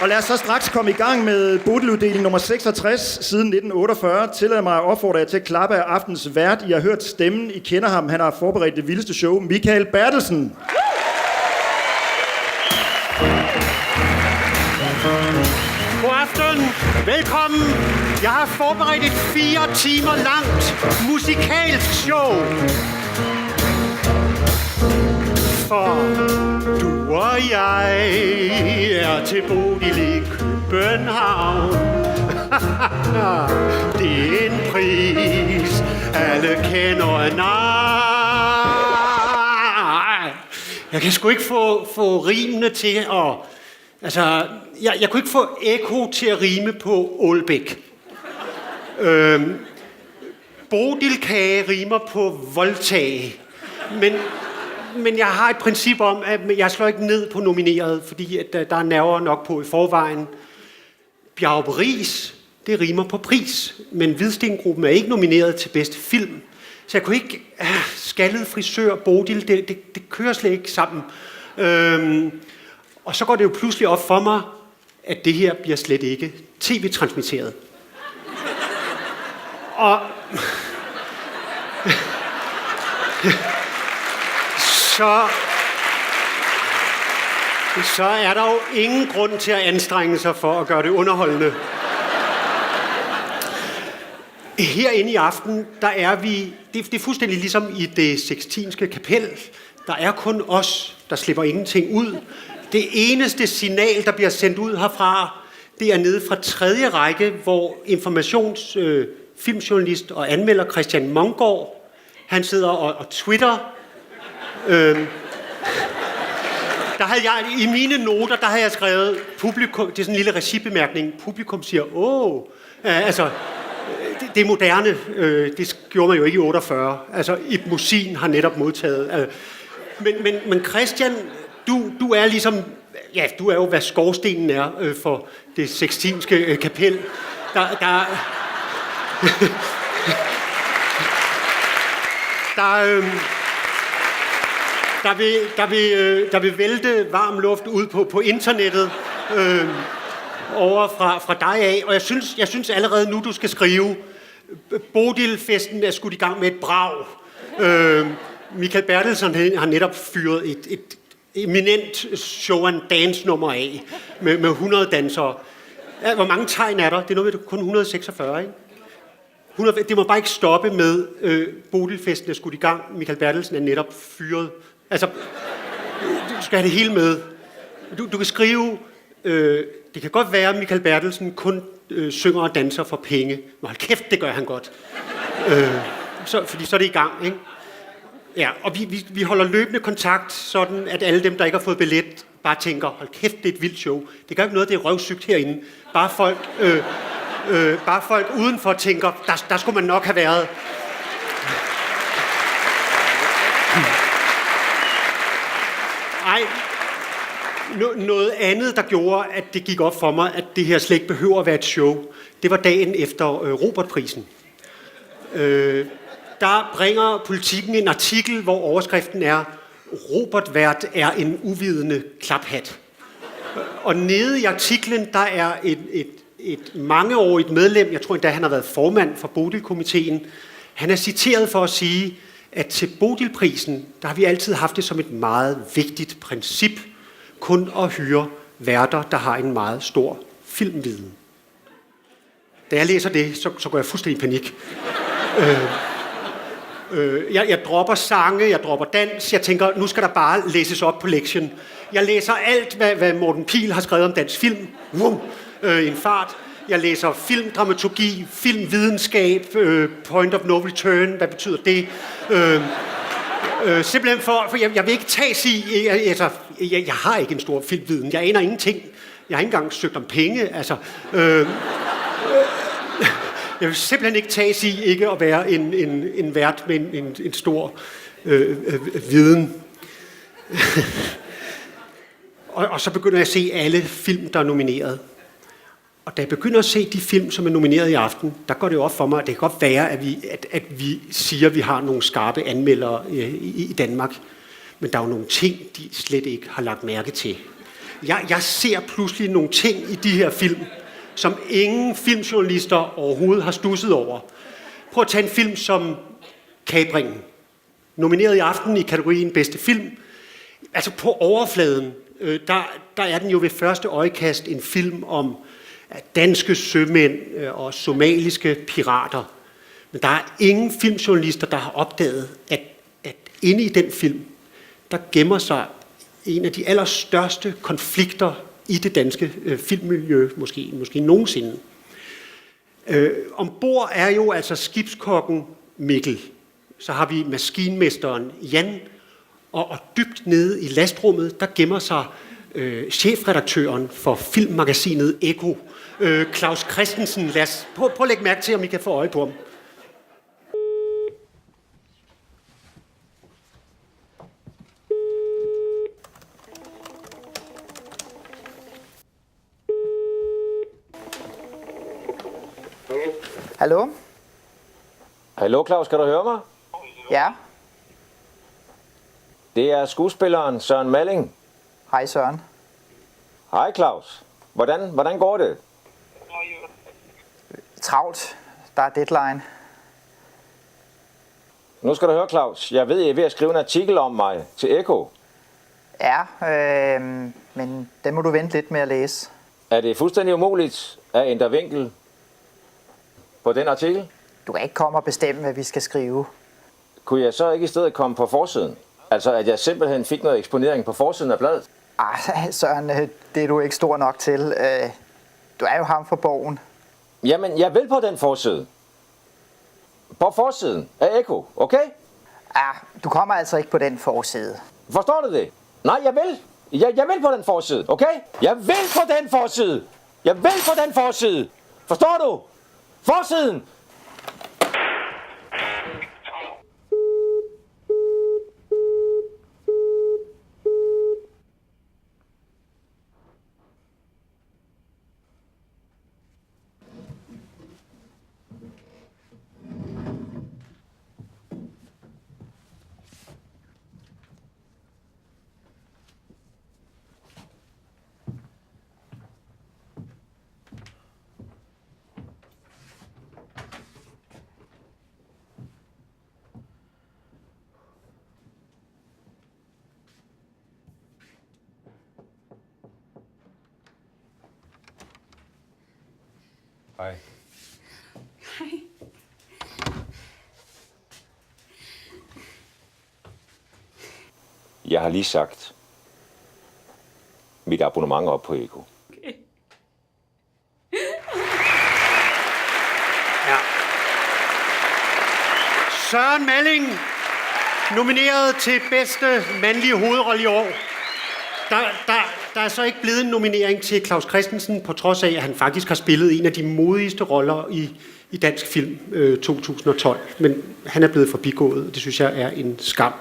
Og lad os så straks komme i gang med Bodiluddeling nummer 66 siden 1948. Tillad mig at opfordre jer til at klappe af aftens vært. I har hørt stemmen, I kender ham. Han har forberedt det vildeste show. Michael Bertelsen. God aften. Velkommen. Jeg har forberedt et 4 timer langt musikalsk show. For du og jeg er til Bodil i København. Det er en pris, alle kender. Nej, jeg kan sgu ikke få rimene til at... Altså, jeg kunne ikke få ekko til at rime på Ålbæk. Bodilkage rimer på voldtag. Men jeg har et princip om, at jeg slår ikke ned på nomineret, fordi at der er nerver nok på i forvejen. Bjarup Riis, det rimer på pris, men Hvidstengruppen er ikke nomineret til bedste film. Så jeg kunne ikke... Skaldet frisør, Bodil, det kører slet ikke sammen. Og så går det jo pludselig op for mig, at det her bliver slet ikke tv-transmitteret. Og... Så er der jo ingen grund til at anstrenge sig for at gøre det underholdende. Herinde i aften, der er vi... Det er fuldstændig ligesom i det Sixtinske Kapel. Der er kun os, der slipper ingenting ud. Det eneste signal, der bliver sendt ud herfra, det er nede fra 3. række, hvor filmjournalist og anmelder Christian Mongård, han sidder og twitter. Der havde jeg, i mine noter, der havde jeg skrevet, publikum, det er sådan en lille regibemærkning, publikum siger, det er moderne, det gjorde man jo ikke i 48, altså Ibn Musin har netop modtaget. Men Christian, du er ligesom, ja, du er jo, hvad skorstenen er for det Sixtinske Kapel. Der vil vælte varm luft ud på internettet over fra dig af, og jeg synes allerede nu, du skal skrive, Bodil-festen er skudt i gang med et brag. Michael Bertelsen har netop fyret et eminent show and dance nummer af med 100 dansere. Hvor mange tegn er der? Det er noget med kun 146, ikke? Det må bare ikke stoppe med Bodil-festen er skudt i gang. Michael Bertelsen er netop fyret. Altså, du skal have det hele med. Du kan skrive, det kan godt være, at Michael Bertelsen kun synger og danser for penge. Men hold kæft, det gør han godt. Fordi så er det i gang, ikke? Ja, og vi holder løbende kontakt, sådan at alle dem, der ikke har fået billet, bare tænker, hold kæft, det er et vildt show. Det gør ikke noget, det er røvsygt herinde. Bare folk udenfor tænker, der skulle man nok have været. Ej, noget andet, der gjorde, at det gik op for mig, at det her slet ikke behøver at være et show, det var dagen efter Robertprisen. Der bringer Politikken en artikel, hvor overskriften er, Robert-vært er en uvidende klaphat. Og nede i artiklen, der er et mangeårigt medlem, jeg tror endda, han har været formand for Bodil-komiteen. Han er citeret for at sige, at til Bodilprisen, der har vi altid haft det som et meget vigtigt princip, kun at hyre værter, der har en meget stor filmviden. Da jeg læser det, så går jeg fuldstændig i panik. Jeg dropper sange, jeg dropper dans, jeg tænker, nu skal der bare læses op på lektien. Jeg læser alt, hvad Morten Pihl har skrevet om dansk film, i en fart. Jeg læser filmdramaturgi, filmvidenskab, point of no return, hvad betyder det? Simpelthen for jeg vil ikke tages i, jeg har ikke en stor filmviden, jeg aner ingenting. Jeg har ikke engang søgt om penge, jeg vil simpelthen ikke tages i ikke at være en vært med en stor viden. Og så begynder jeg at se alle film, der er nomineret. Og da jeg begynder at se de film, som er nomineret i aften, der går det op for mig, at det kan godt være, at vi siger, at vi har nogle skarpe anmeldere i Danmark. Men der er jo nogle ting, de slet ikke har lagt mærke til. Jeg ser pludselig nogle ting i de her film, som ingen filmjournalister overhovedet har stusset over. Prøv at tage en film som Kapringen. Nomineret i aften i kategorien bedste film. Altså på overfladen, der er den jo ved første øjekast en film om danske sømænd og somaliske pirater. Men der er ingen filmjournalister, der har opdaget, at inde i den film, der gemmer sig en af de allerstørste konflikter i det danske filmmiljø, måske nogensinde. Ombord er jo altså skibskokken Mikkel. Så har vi maskinmesteren Jan, og dybt nede i lastrummet, der gemmer sig chefredaktøren for filmmagasinet Eko, Claus Christensen. Prøv at lægge mærke til, om I kan få øje på ham. Hallo? Hallo Claus, kan du høre mig? Ja. Det er skuespilleren Søren Malling. Hej Søren. Hej Claus. Hvordan går det? Travlt. Der er deadline. Nu skal du høre Claus. Jeg ved, I er ved at skrive en artikel om mig til Eko. Ja, men den må du vente lidt med at læse. Er det fuldstændig umuligt at ændre vinkel på den artikel? Du kan ikke komme og bestemme, hvad vi skal skrive. Kunne jeg så ikke i stedet komme på forsiden? Altså, at jeg simpelthen fik noget eksponering på forsiden af bladet? Søren, det er du ikke stor nok til. Du er jo ham fra Borgen. Jamen, jeg vil på den forside. På forsiden af Eko, okay? Ja, du kommer altså ikke på den forside. Forstår du det? Nej, jeg vil. Jeg vil på den forside, okay? Jeg vil på den forside. Jeg vil på den forside. Forstår du? Forsiden! Hej. Hej. Jeg har lige sagt mit abonnement op på Eko. Okay. Ja. Søren Malling, nomineret til bedste mandlige hovedrolle i år. Der er så ikke blevet en nominering til Claus Christensen, på trods af, at han faktisk har spillet en af de modigste roller i dansk film 2012. Men han er blevet forbigået, og det synes jeg er en skam.